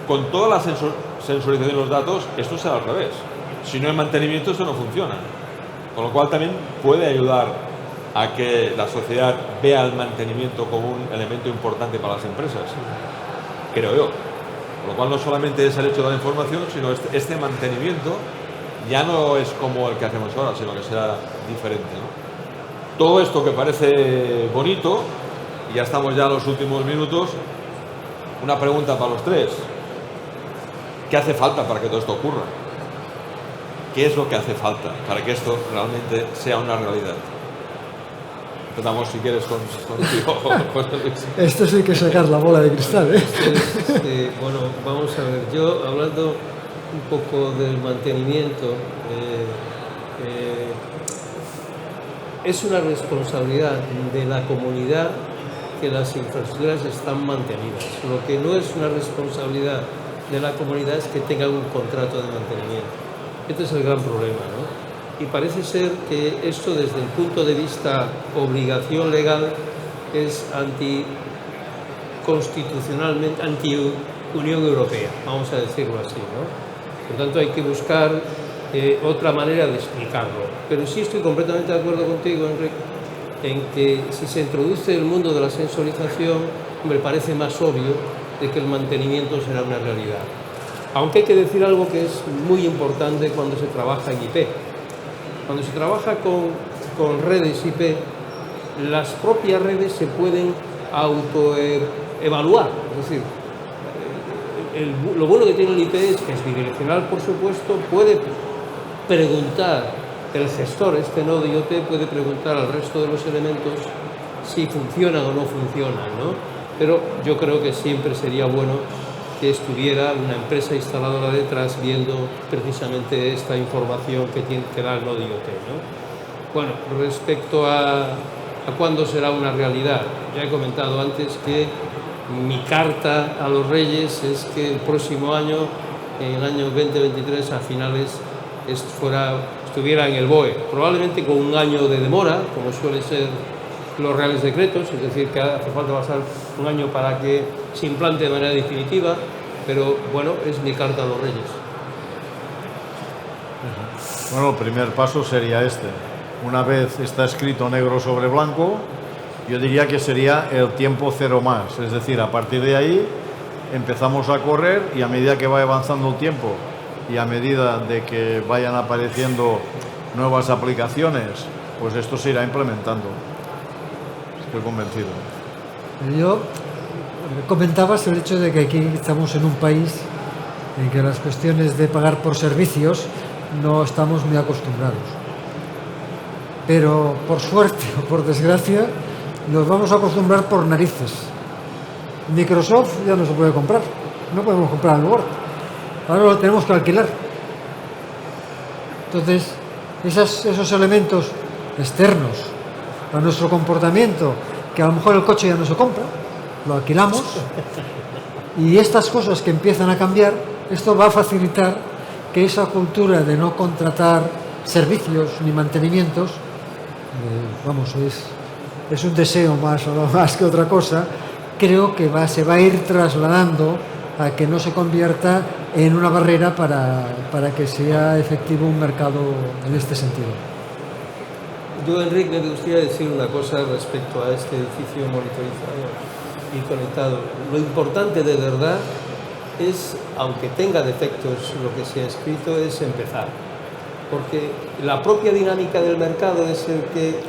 Con toda la sensorización de los datos, esto será al revés. Si no hay mantenimiento, esto no funciona. Con lo cual también puede ayudar a que la sociedad vea el mantenimiento como un elemento importante para las empresas, creo yo. Con lo cual no solamente es el hecho de la información, sino este mantenimiento ya no es como el que hacemos ahora, sino que será diferente, ¿no? Todo esto que parece bonito, y ya estamos ya en los últimos minutos, una pregunta para los tres. ¿Qué hace falta para que todo esto ocurra? ¿Qué es lo que hace falta para que esto realmente sea una realidad? Empezamos, si quieres, contigo, José Luis. Esto sí hay que sacar la bola de cristal, ¿eh? Bueno, vamos a ver, yo hablando un poco del mantenimiento, es una responsabilidad de la comunidad que las infraestructuras están mantenidas. Lo que no es una responsabilidad de la comunidad es que tengan un contrato de mantenimiento. Este es el gran problema, ¿no? Y parece ser que esto, desde el punto de vista obligación legal, es anticonstitucionalmente, anti-Unión Europea, vamos a decirlo así, ¿no? Por tanto, hay que buscar otra manera de explicarlo. Pero sí estoy completamente de acuerdo contigo, Enrique, en que si se introduce el mundo de la sensorización, me parece más obvio de que el mantenimiento será una realidad. Aunque hay que decir algo que es muy importante cuando se trabaja en IP. Cuando se trabaja con redes IP, las propias redes se pueden autoevaluar. Es decir, lo bueno que tiene el IP es que es bidireccional, por supuesto, puede preguntar, el gestor, este nodo IoT, puede preguntar al resto de los elementos si funcionan o no funcionan, ¿no? Pero yo creo que siempre sería bueno que estuviera una empresa instaladora detrás viendo precisamente esta información que da el nodo IoT, ¿no? Bueno, respecto a cuándo será una realidad, ya he comentado antes que mi carta a los Reyes es que el próximo año, en el año 2023, a finales, estuviera en el BOE, probablemente con un año de demora, como suele ser los reales decretos, es decir, que hace falta pasar un año para que se implante de manera definitiva, pero bueno, es mi carta a los Reyes. Bueno, el primer paso sería este. Una vez está escrito negro sobre blanco, yo diría que sería el tiempo cero más, es decir, a partir de ahí empezamos a correr y a medida que va avanzando el tiempo y a medida de que vayan apareciendo nuevas aplicaciones, pues esto se irá implementando. Estoy convencido. Yo comentabas el hecho de que aquí estamos en un país en que las cuestiones de pagar por servicios no estamos muy acostumbrados. Pero por suerte o por desgracia nos vamos a acostumbrar por narices. Microsoft ya no se puede comprar, no podemos comprar en Word. Ahora lo tenemos que alquilar. Entonces, esos elementos externos a nuestro comportamiento, que a lo mejor el coche ya no se compra, lo alquilamos, y estas cosas que empiezan a cambiar, esto va a facilitar que esa cultura de no contratar servicios ni mantenimientos, es un deseo más que otra cosa, creo que se va a ir trasladando a que no se convierta en una barrera para que sea efectivo un mercado en este sentido. Yo, Enrique, me gustaría decir una cosa respecto a este edificio monitorizado y conectado. Lo importante de verdad es, aunque tenga defectos lo que se ha escrito, es empezar. Porque la propia dinámica del mercado es el que,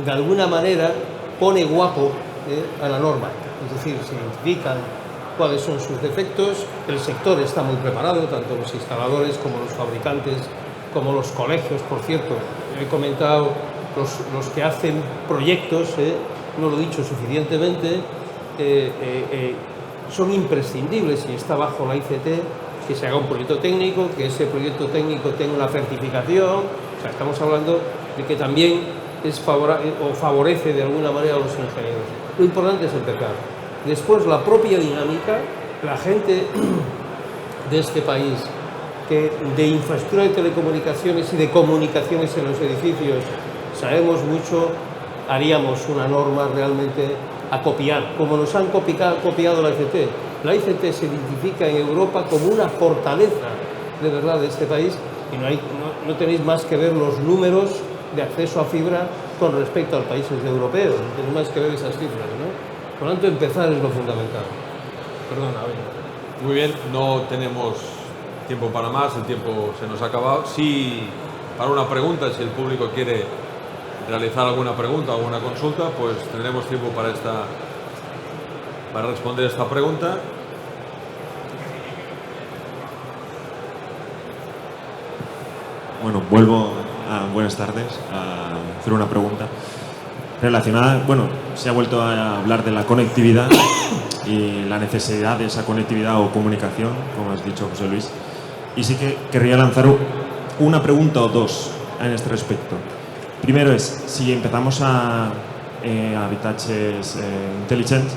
de alguna manera, pone guapo a la norma. Es decir, se identifican cuáles son sus defectos, el sector está muy preparado, tanto los instaladores como los fabricantes, como los colegios, por cierto. He comentado los que hacen proyectos, no lo he dicho suficientemente, son imprescindibles y está bajo la ICT que se haga un proyecto técnico, que ese proyecto técnico tenga una certificación. O sea, estamos hablando de que también favorece de alguna manera a los ingenieros. Lo importante es empezar. Después, la propia dinámica, la gente de este país, que de infraestructura de telecomunicaciones y de comunicaciones en los edificios sabemos mucho, haríamos una norma realmente a copiar, como nos han copiado la ICT. La ICT se identifica en Europa como una fortaleza de verdad de este país y no tenéis más que ver los números de acceso a fibra con respecto a los países europeos, no tenéis más que ver esas cifras, ¿no? Por lo tanto, empezar es lo fundamental. Perdona, oye. Muy bien, no tenemos tiempo para más, el tiempo se nos ha acabado. Si para una pregunta, si el público quiere realizar alguna pregunta o alguna consulta, pues tendremos tiempo para responder esta pregunta. Bueno, vuelvo a buenas tardes a hacer una pregunta. relacionada, bueno, se ha vuelto a hablar de la conectividad y la necesidad de esa conectividad o comunicación, como has dicho, José Luis. Y sí que querría lanzar una pregunta o dos en este respecto. Primero es, si empezamos a habitatges intel·ligents,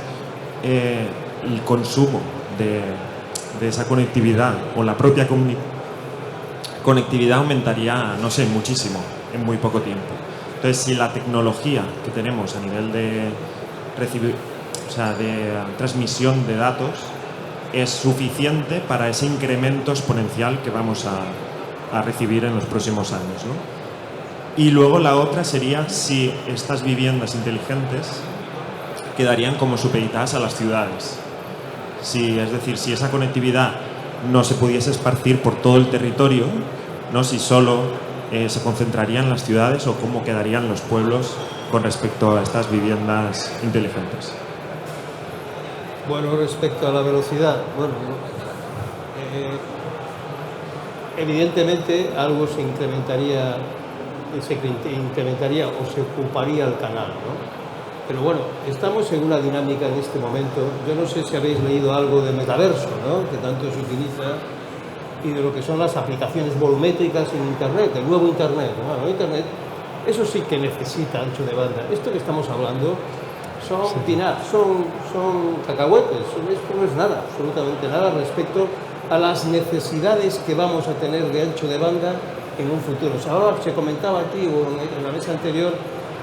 el consumo de esa conectividad o la propia conectividad aumentaría, no sé, muchísimo en muy poco tiempo. Entonces, si la tecnología que tenemos a nivel de transmisión de datos es suficiente para ese incremento exponencial que vamos a recibir en los próximos años, ¿no? Y luego la otra sería si estas viviendas inteligentes quedarían como supeditadas a las ciudades. Es decir, si esa conectividad no se pudiese esparcir por todo el territorio, ¿no? Si solo se concentraría en las ciudades o cómo quedarían los pueblos con respecto a estas viviendas inteligentes. Bueno, respecto a la velocidad, bueno, evidentemente algo se incrementaría o se ocuparía el canal, ¿no? Pero bueno, estamos en una dinámica en este momento. Yo no sé si habéis leído algo de metaverso, ¿no? Que tanto se utiliza, y de lo que son las aplicaciones volumétricas en Internet, el nuevo Internet. Bueno, Internet, eso sí que necesita ancho de banda. Esto que estamos hablando son cacahuetes, esto no es nada, absolutamente nada respecto a las necesidades que vamos a tener de ancho de banda en un futuro. Ahora se comentaba aquí en la mesa anterior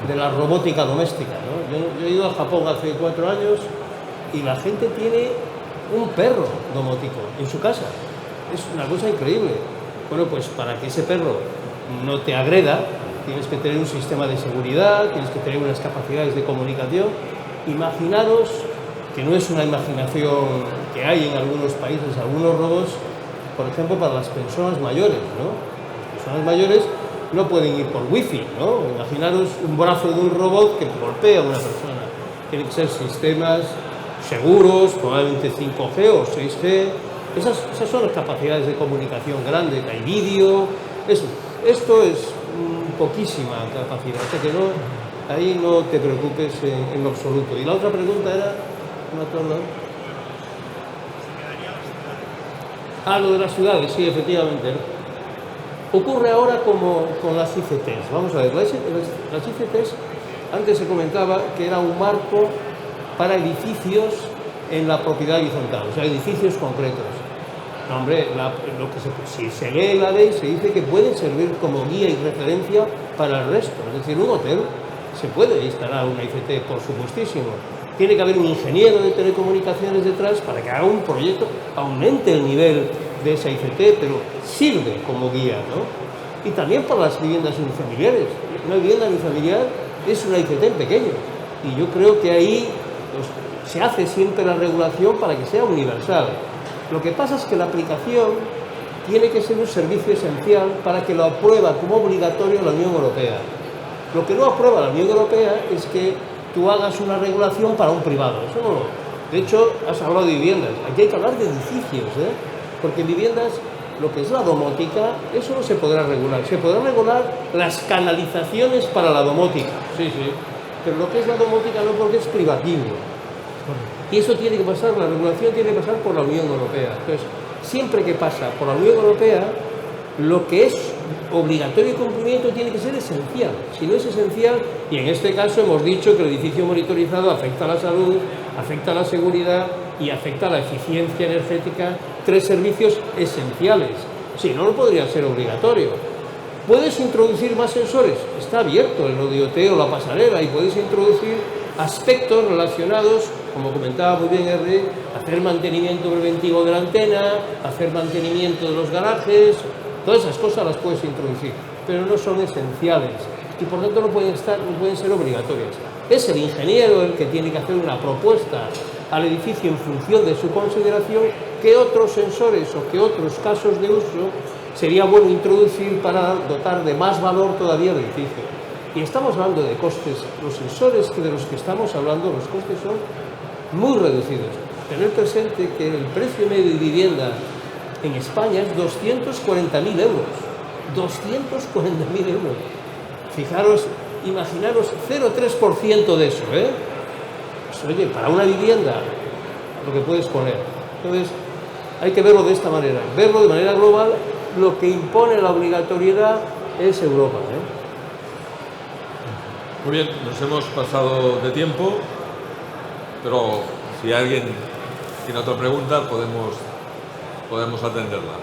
de la robótica doméstica, ¿no? Yo he ido a Japón hace 4 años y la gente tiene un perro domótico en su casa. Es una cosa increíble. Bueno, pues para que ese perro no te agreda, tienes que tener un sistema de seguridad, tienes que tener unas capacidades de comunicación. Imaginaros, que no es una imaginación que hay en algunos países, algunos robots, por ejemplo, para las personas mayores, ¿no? Las personas mayores no pueden ir por wifi, ¿no? Imaginaros un brazo de un robot que golpea a una persona. Tienen que ser sistemas seguros, probablemente 5G o 6G. Esas son las capacidades de comunicación grande, que hay vídeo. Esto es poquísima capacidad, o sea que no, ahí no te preocupes en lo absoluto. Y la otra pregunta era, no me acuerdo. Lo de las ciudades, sí, efectivamente. Ocurre ahora como con las ICTs. Vamos a ver, las ICTs, antes se comentaba que era un marco para edificios en la propiedad horizontal, o sea, edificios concretos. No, hombre, si se lee la ley, se dice que puede servir como guía y referencia para el resto. Es decir, un hotel se puede instalar una ICT, por supuestísimo. Tiene que haber un ingeniero de telecomunicaciones detrás para que haga un proyecto, aumente el nivel de esa ICT, pero sirve como guía, ¿no? Y también para las viviendas unifamiliares. Una vivienda unifamiliar es una ICT en pequeño. Y yo creo que ahí se hace siempre la regulación para que sea universal. Lo que pasa es que la aplicación tiene que ser un servicio esencial para que lo aprueba como obligatorio la Unión Europea. Lo que no aprueba la Unión Europea es que tú hagas una regulación para un privado. Eso no. De hecho, has hablado de viviendas. Aquí hay que hablar de edificios, ¿eh? Porque en viviendas, lo que es la domótica, eso no se podrá regular. Se podrá regular las canalizaciones para la domótica. Sí. Pero lo que es la domótica no, porque es privativo. Y eso tiene que pasar, la regulación tiene que pasar por la Unión Europea. Entonces, siempre que pasa por la Unión Europea, lo que es obligatorio y cumplimiento tiene que ser esencial. Si no es esencial, y en este caso hemos dicho que el edificio monitorizado afecta a la salud, afecta a la seguridad y afecta a la eficiencia energética, 3 servicios esenciales. Si no, no podría ser obligatorio. ¿Puedes introducir más sensores? Está abierto el ODIoT o la pasarela y puedes introducir aspectos relacionados, como comentaba muy bien R, hacer mantenimiento preventivo de la antena, hacer mantenimiento de los garajes, todas esas cosas las puedes introducir, pero no son esenciales y por tanto no pueden ser obligatorias. Es el ingeniero el que tiene que hacer una propuesta al edificio en función de su consideración, qué otros sensores o qué otros casos de uso sería bueno introducir para dotar de más valor todavía el edificio. Y estamos hablando de costes. Los sensores de los que estamos hablando, los costes son muy reducidos. Tener presente que el precio medio de vivienda en España es 240.000 euros. 240.000 euros. Fijaros imaginaros 0,3% de eso, ¿eh? Pues, oye, para una vivienda, lo que puedes poner. Entonces, hay que verlo de esta manera, verlo de manera global. Lo que impone la obligatoriedad es Europa, ¿eh? Muy bien, nos hemos pasado de tiempo, pero si alguien tiene otra pregunta, podemos atenderla.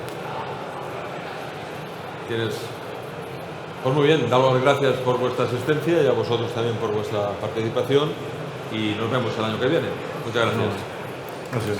Pues muy bien, daros las gracias por vuestra asistencia y a vosotros también por vuestra participación y nos vemos el año que viene. Muchas gracias. Gracias.